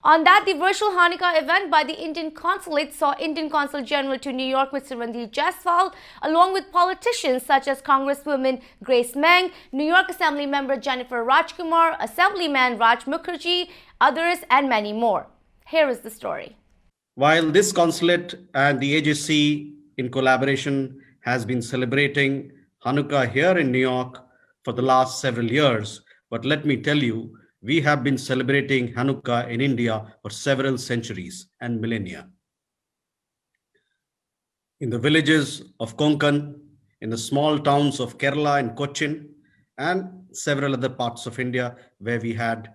On that, the virtual Hanukkah event by the Indian Consulate saw Indian Consul General to New York, Mr. RANDHIR JAISWAL, along with politicians such as Congresswoman Grace Meng, New York Assembly member JENIFER RAJKUMAR, Assemblyman Raj Mukherjee, others, and many more. Here is the story. While this consulate and the AJC in collaboration has been celebrating Hanukkah here in New York for the last several years, but let me tell you, we have been celebrating Hanukkah in India for several centuries and millennia. In the villages of Konkan, in the small towns of Kerala and Cochin, and several other parts of India where we had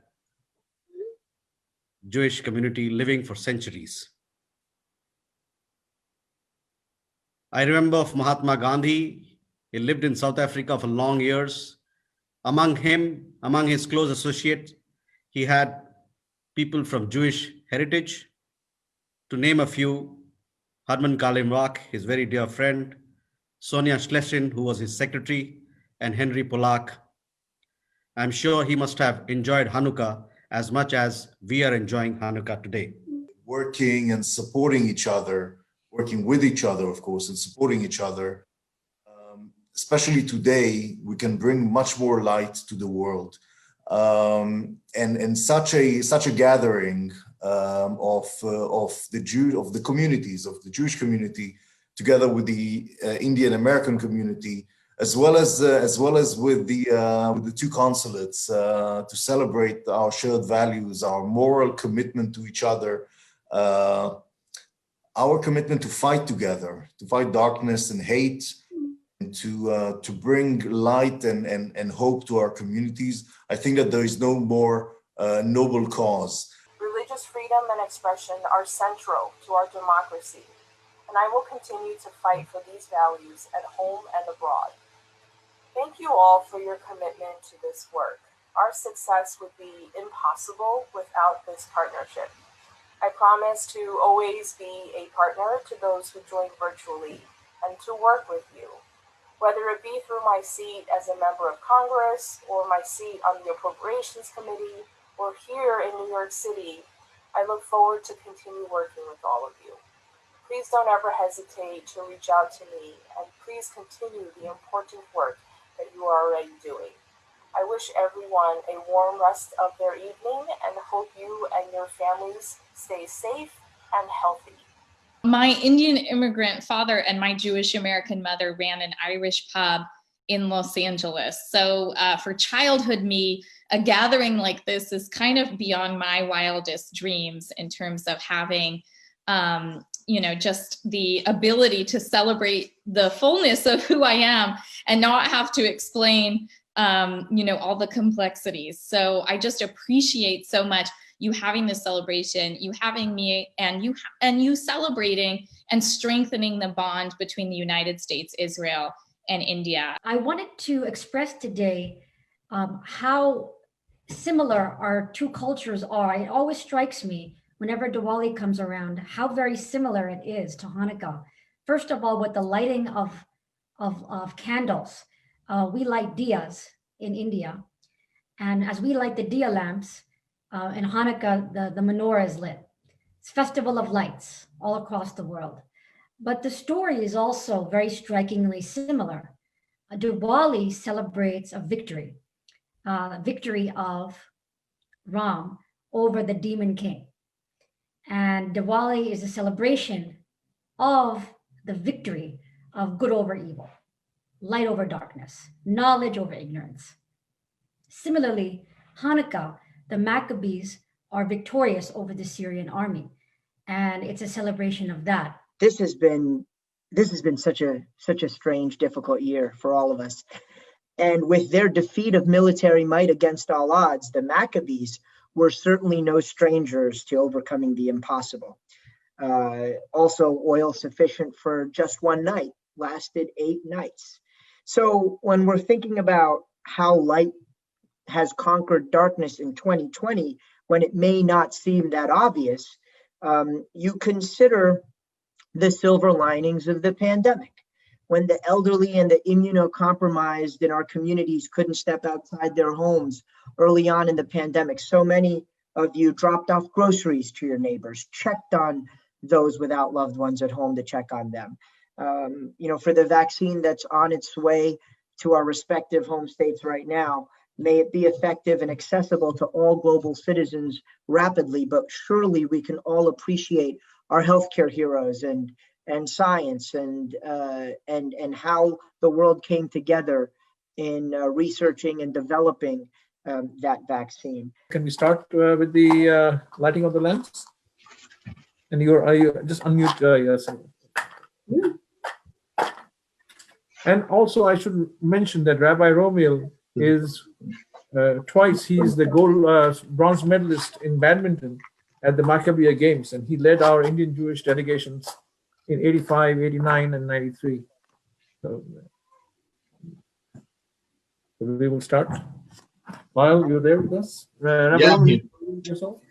Jewish community living for centuries. I remember of Mahatma Gandhi. He lived in South Africa for long years. Among his close associates, he had people from Jewish heritage. To name a few, Harman Kalimwak, his very dear friend, Sonia Schlesien, who was his secretary, and Henry Polak. I'm sure he must have enjoyed Hanukkah as much as we are enjoying Hanukkah today. Working and supporting each other, working with each other, of course, and supporting each other. Especially today, we can bring much more light to the world. And such a gathering of the communities, of the Jewish community, together with the Indian American community, as well as with the two consulates, to celebrate our shared values, our moral commitment to each other, our commitment to fight together, to fight darkness and hate, and to bring light and hope to our communities. I think that there is no more noble cause. Religious freedom and expression are central to our democracy, and I will continue to fight for these values at home and abroad. Thank you all for your commitment to this work. Our success would be impossible without this partnership. I promise to always be a partner to those who join virtually and to work with you, whether it be through my seat as a member of Congress or my seat on the Appropriations Committee or here in New York City. I look forward to continue working with all of you. Please don't ever hesitate to reach out to me, and please continue the important work that you are already doing. I wish everyone a warm rest of their evening and hope you and your families stay safe and healthy. My Indian immigrant father and my Jewish American mother ran an Irish pub in Los Angeles. So for childhood me, a gathering like this is kind of beyond my wildest dreams in terms of having, just the ability to celebrate the fullness of who I am and not have to explain, all the complexities. So I just appreciate so much you having this celebration, you having me, and you celebrating and strengthening the bond between the United States, Israel, and India. I wanted to express today how similar our two cultures are. It always strikes me whenever Diwali comes around, how very similar it is to Hanukkah. First of all, with the lighting of candles, we light diyas in India. And as we light the diya lamps, in Hanukkah, the menorah is lit. It's a festival of lights all across the world. But the story is also very strikingly similar. Diwali celebrates a victory of Ram over the demon king. And Diwali is a celebration of the victory of good over evil, light over darkness, knowledge over ignorance. Similarly, Hanukkah, the Maccabees are victorious over the Syrian army, and it's a celebration of that. This has been such a strange, difficult year for all of us. And with their defeat of military might against all odds, the Maccabees were certainly no strangers to overcoming the impossible. Also, oil sufficient for just one night lasted 8 nights. So when we're thinking about how light has conquered darkness in 2020, when it may not seem that obvious, you consider the silver linings of the pandemic. When the elderly and the immunocompromised in our communities couldn't step outside their homes early on in the pandemic, so many of you dropped off groceries to your neighbors, checked on those without loved ones at home to check on them. For the vaccine that's on its way to our respective home states right now, may it be effective and accessible to all global citizens rapidly, but surely we can all appreciate our healthcare heroes and science and how the world came together in researching and developing that vaccine. Can we start with the lighting of the lamps? And are you just unmute yourself? And also, I should mention that Rabbi Romil is twice. He's the bronze medalist in badminton at the Maccabiah Games, and he led our Indian Jewish delegations in 85, 89, and 93. So we will start. While you're there with us, Rabbi Romil, yourself.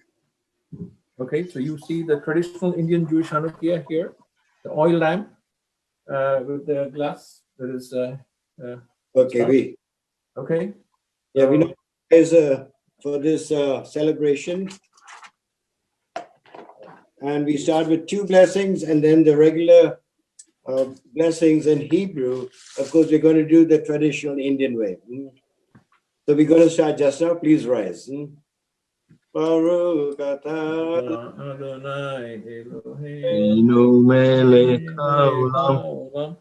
Okay, so you see the traditional Indian Jewish Hanukkah here, the oil lamp with the glass that is. Okay. Yeah, we know is for this celebration, and we start with 2 blessings and then the regular blessings in Hebrew. Of course, we're going to do the traditional Indian way. So we're going to start just now. Please rise. Baruch atah Adonai Eloheinu melech haolam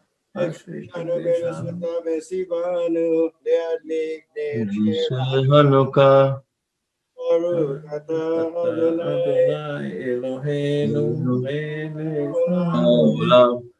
Hanukkah Baruch atah Adonai Eloheinu melech haolam